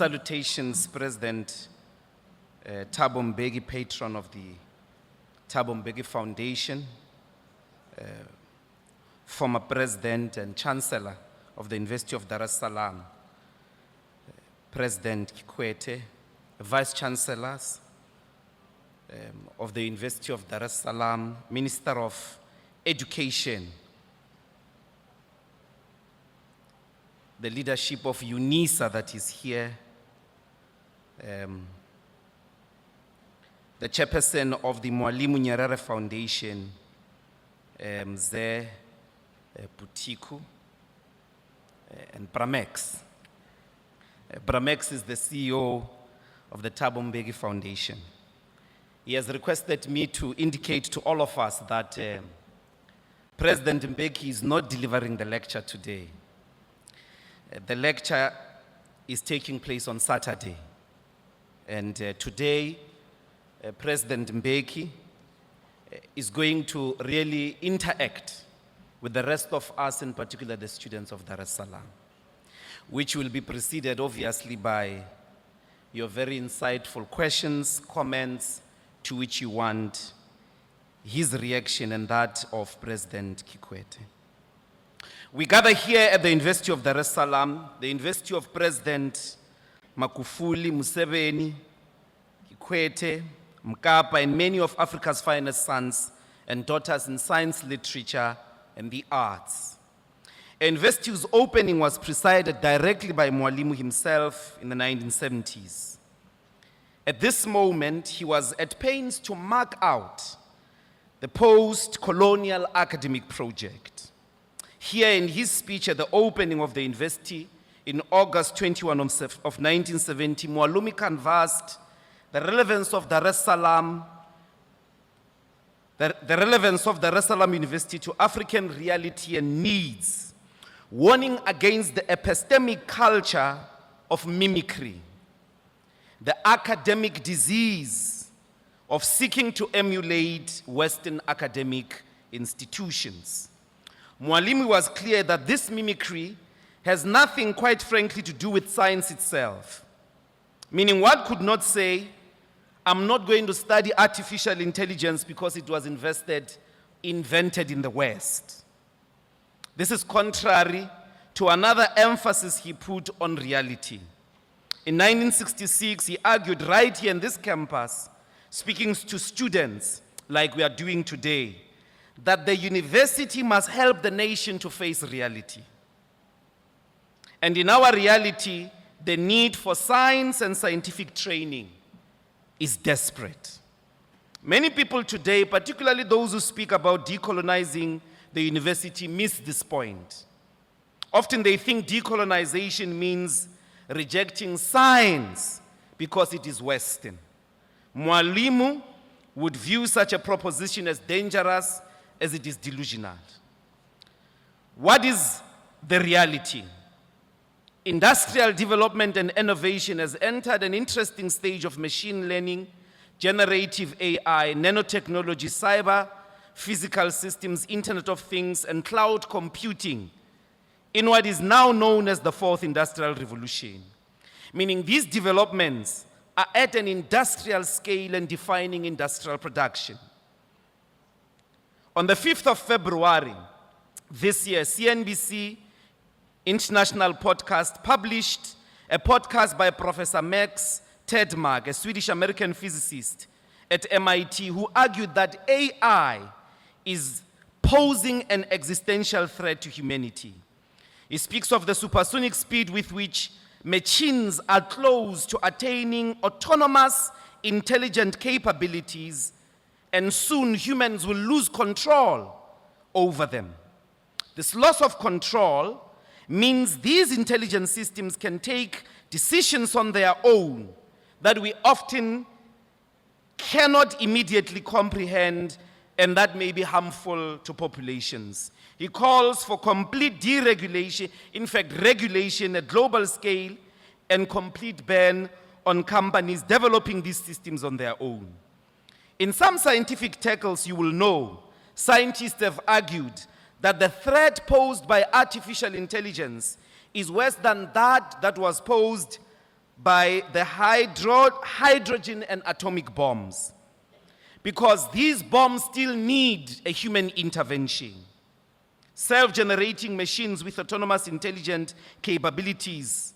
Salutations, President Thabo Mbeki, patron of the Thabo Mbeki Foundation, former President and Chancellor of the University of Dar es Salaam, President Kikwete, Vice Chancellors of the University of Dar es Salaam, Minister of Education, the leadership of UNISA that is here, the chairperson of the Mwalimu Nyerere Foundation, Mzee Butiku, and Bramex. Bramex is the CEO of the Thabo Mbeki Foundation. He has requested me to indicate to all of us that President Mbeki is not delivering the lecture today. The lecture is taking place on Saturday. And today, President Mbeki is going to really interact with the rest of us, in particular the students of Dar es Salaam, which will be preceded obviously by your very insightful questions, comments, to which you want his reaction and that of President Kikwete. We gather here at the University of Dar es Salaam, the University of President Magufuli, Museveni, Kikwete, Mkapa, and many of Africa's finest sons and daughters in science, literature, and the arts. A university whose opening was presided directly by Mwalimu himself in the 1970s. At this moment, he was at pains to mark out the post-colonial academic project. Here in his speech at the opening of the university in August 21 of 1970, Mwalimu canvassed the relevance of Dar es Salaam, the relevance of Dar es Salaam University to African reality and needs, warning against the epistemic culture of mimicry, the academic disease of seeking to emulate Western academic institutions. Mwalimu was clear that this mimicry has nothing, quite frankly, to do with science itself. Meaning one could not say, I'm not going to study artificial intelligence because it was invented in the West. This is contrary to another emphasis he put on reality. In 1966, he argued right here in this campus, speaking to students like we are doing today, that the university must help the nation to face reality. And in our reality, the need for science and scientific training is desperate. Many people today, particularly those who speak about decolonizing the university, miss this point. Often they think decolonization means rejecting science because it is Western. Mwalimu would view such a proposition as dangerous as it is delusional. What is the reality? Industrial development and innovation has entered an interesting stage of machine learning, generative AI, nanotechnology, cyber, physical systems, Internet of Things, and cloud computing in what is now known as the Fourth Industrial Revolution. Meaning these developments are at an industrial scale and defining industrial production. On the 5th of February this year, CNBC International Podcast published a podcast by Professor Max Tegmark, a Swedish-American physicist at MIT, who argued that AI is posing an existential threat to humanity. He speaks of the supersonic speed with which machines are close to attaining autonomous, intelligent capabilities, and soon humans will lose control over them. This loss of control means these intelligent systems can take decisions on their own that we often cannot immediately comprehend and that may be harmful to populations. He calls for complete deregulation, in fact, regulation at global scale and complete ban on companies developing these systems on their own. In some scientific tackles, you will know, scientists have argued that the threat posed by artificial intelligence is worse than that was posed by the hydrogen and atomic bombs, because these bombs still need a human intervention. Self-generating machines with autonomous intelligent capabilities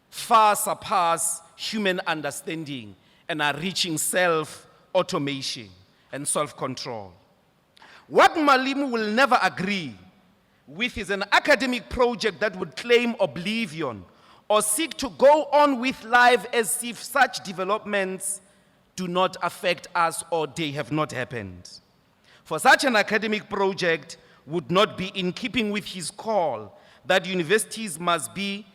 far surpass human understanding and are reaching self-automation and self-control. What Mwalimu will never agree with is an academic project that would claim oblivion or seek to go on with life as if such developments do not affect us or they have not happened. For such an academic project would not be in keeping with his call that universities must be,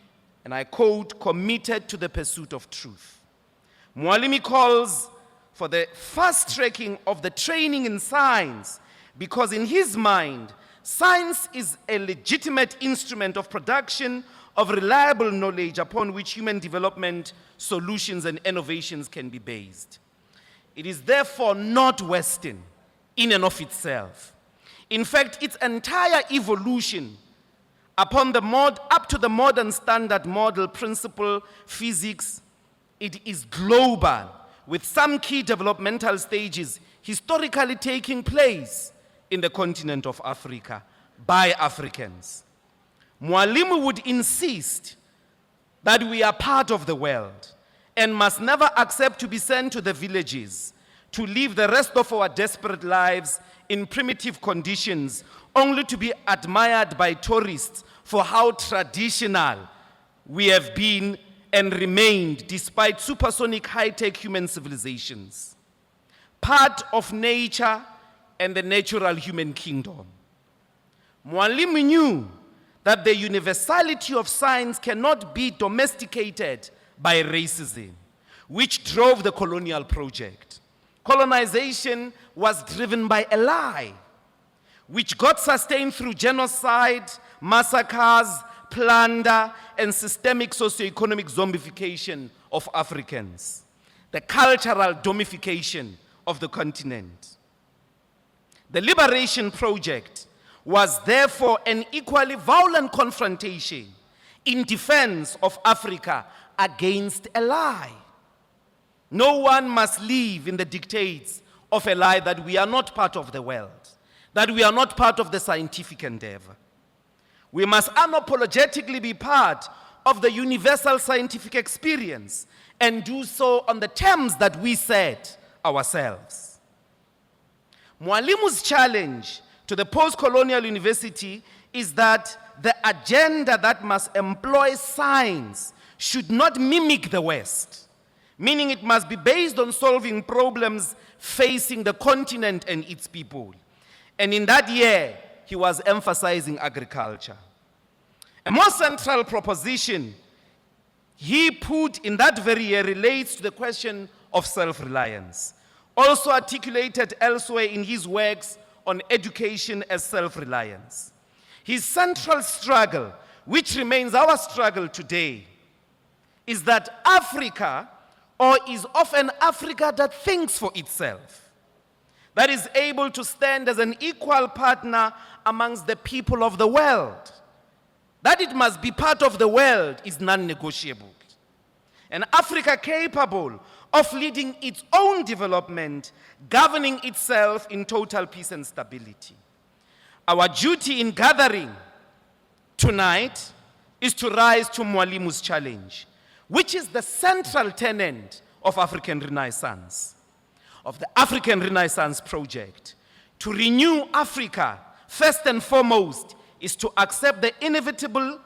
and I quote, committed to the pursuit of truth. Mwalimu calls for the fast tracking of the training in science because in his mind, science is a legitimate instrument of production of reliable knowledge upon which human development solutions and innovations can be based. It is therefore not Western in and of itself. In fact, its entire evolution up to the modern standard model principle physics, it is global, with some key developmental stages historically taking place in the continent of Africa by Africans. Mwalimu would insist that we are part of the world and must never accept to be sent to the villages to live the rest of our desperate lives in primitive conditions, only to be admired by tourists for how traditional we have been and remained despite supersonic high-tech human civilizations. Part of nature and the natural human kingdom. Mwalimu knew that the universality of science cannot be domesticated by racism, which drove the colonial project. Colonization was driven by a lie, which got sustained through genocide, massacres, plunder, and systemic socioeconomic zombification of Africans, the cultural domification of the continent. The Liberation Project was therefore an equally violent confrontation in defense of Africa against a lie. No one must live in the dictates of a lie that we are not part of the world, that we are not part of the scientific endeavor. We must unapologetically be part of the universal scientific experience and do so on the terms that we set ourselves. Mwalimu's challenge to the post-colonial university is that the agenda that must employ science should not mimic the West, meaning it must be based on solving problems facing the continent and its people. And in that year, he was emphasizing agriculture. A more central proposition he put in that very year relates to the question of self-reliance, also articulated elsewhere in his works on education as self-reliance. His central struggle, which remains our struggle today, is that Africa, or is often Africa that thinks for itself, that is able to stand as an equal partner amongst the people of the world. That it must be part of the world is non-negotiable. An Africa capable of leading its own development, governing itself in total peace and stability. Our duty in gathering tonight is to rise to Mwalimu's challenge, which is the central tenet of African Renaissance, of the African Renaissance project. To renew Africa, first and foremost, is to accept the inevitable,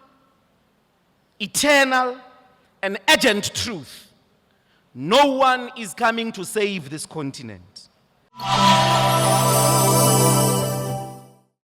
eternal, and urgent truth. No one is coming to save this continent.